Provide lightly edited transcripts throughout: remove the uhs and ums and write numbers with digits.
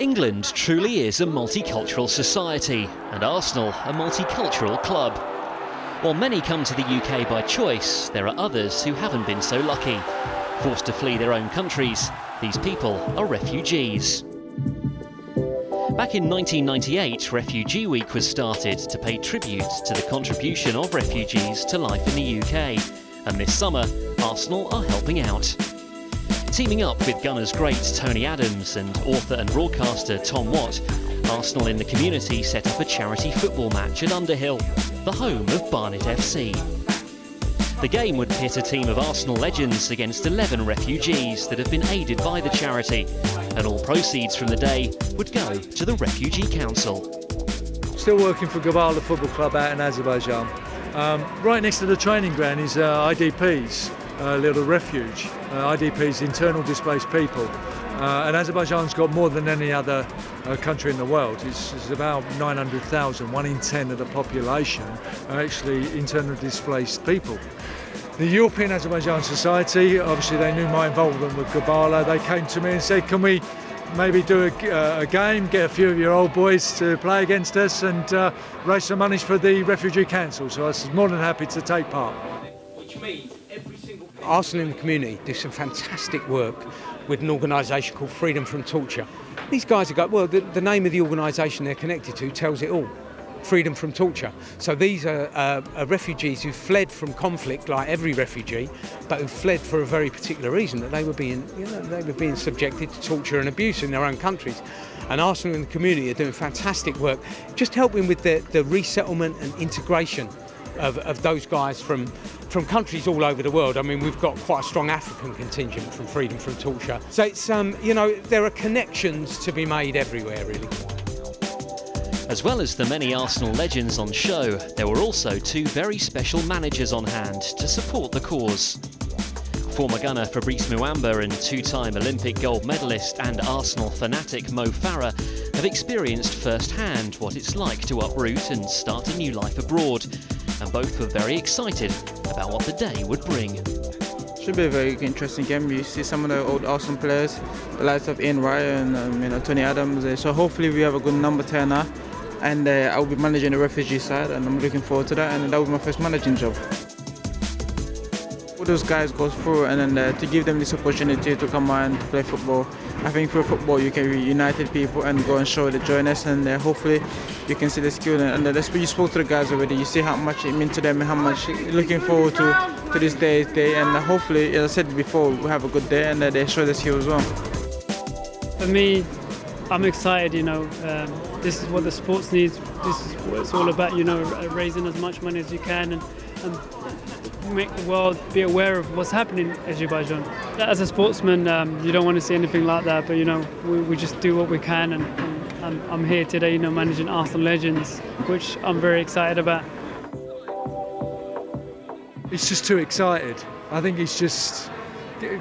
England truly is a multicultural society, and Arsenal a multicultural club. While many come to the UK by choice, there are others who haven't been so lucky. Forced to flee their own countries, these people are refugees. Back in 1998, Refugee Week was started to pay tribute to the contribution of refugees to life in the UK. And this summer, Arsenal are helping out. Teaming up with Gunners great Tony Adams and author and broadcaster Tom Watt, Arsenal in the Community set up a charity football match at Underhill, the home of Barnet FC. The game would pit a team of Arsenal legends against 11 refugees that have been aided by the charity, and all proceeds from the day would go to the Refugee Council. Still working for Gabala Football Club out in Azerbaijan. Right next to the training ground is IDPs, a little refuge. IDPs, Internally Displaced People. And Azerbaijan's got more than any other country in the world. It's about 900,000, 1 in 10 of the population are actually internally displaced people. The European Azerbaijan Society, obviously they knew my involvement with Gabala. They came to me and said, can we maybe do a game, get a few of your old boys to play against us and raise some money for the Refugee Council. So I was more than happy to take part. Arsenal in the Community do some fantastic work with an organisation called Freedom from Torture. These guys have got, well, the name of the organisation they're connected to tells it all. Freedom from torture. So these are refugees who fled from conflict, like every refugee, but who fled for a very particular reason, that they were being subjected to torture and abuse in their own countries. And Arsenal in the Community are doing fantastic work, just helping with the resettlement and integration of those guys from countries all over the world. I mean, we've got quite a strong African contingent from Freedom from Torture. So it's, you know, there are connections to be made everywhere, really. As well as the many Arsenal legends on show, there were also 2 very special managers on hand to support the cause. Former gunner Fabrice Muamba and 2-time Olympic gold medalist and Arsenal fanatic Mo Farah have experienced firsthand what it's like to uproot and start a new life abroad, and both were very excited about what the day would bring. Should be a very interesting game. You see some of the old Arsenal players, the likes of Wright and Tony Adams. So hopefully we have a good number 10 now. And I'll be managing the refugee side, and I'm looking forward to that. And that was my first managing job. All those guys go through, and then to give them this opportunity to come and play football. I think through football you can be united people and go and show the joyness, and hopefully you can see the skill. And that's what you spoke to the guys already. You see how much it means to them and how much looking forward to this day. And hopefully, as I said before, we have a good day and they show the skill as well. For me, I'm excited, you know. This is what the sports needs. This is what it's all about, you know, raising as much money as you can and make the world be aware of what's happening in Azerbaijan. As a sportsman, you don't want to see anything like that, but, you know, we just do what we can, and I'm here today, you know, managing Arsenal legends, which I'm very excited about. He's just too excited. I think he's just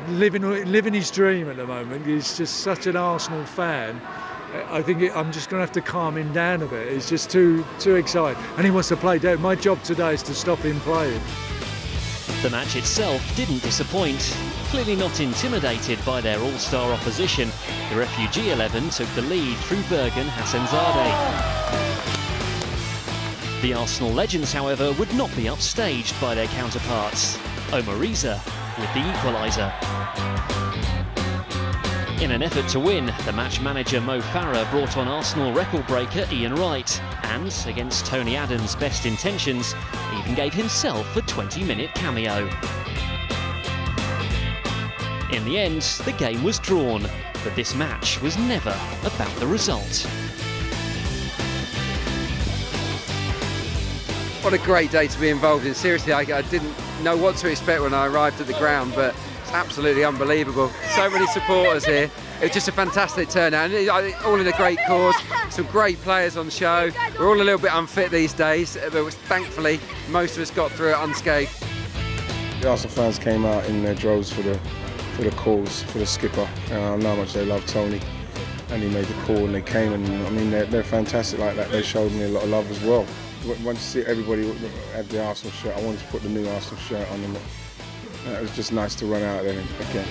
living his dream at the moment. He's just such an Arsenal fan. I think I'm just going to have to calm him down a bit. He's just too excited, and he wants to play. My job today is to stop him playing. The match itself didn't disappoint. Clearly not intimidated by their all-star opposition, the Refugee 11 took the lead through Bergen Hassanzadeh. The Arsenal legends, however, would not be upstaged by their counterparts. Omariza with the equaliser. In an effort to win, the match manager Mo Farah brought on Arsenal record breaker Ian Wright, and against Tony Adams' best intentions, even gave himself a 20-minute cameo. In the end, the game was drawn, but this match was never about the result. What a great day to be involved in. Seriously, I didn't know what to expect when I arrived at the ground, but it's absolutely unbelievable. So many supporters here. It's just a fantastic turnout, all in a great cause. Some great players on show. We're all a little bit unfit these days, but thankfully most of us got through it unscathed. The Arsenal fans came out in their droves for the cause, for the skipper. I know how much they love Tony, and he made the call and they came, and I mean they're fantastic like that. They showed me a lot of love as well. Once you see everybody had the Arsenal shirt, I wanted to put the new Arsenal shirt on them. It was just nice to run out there again.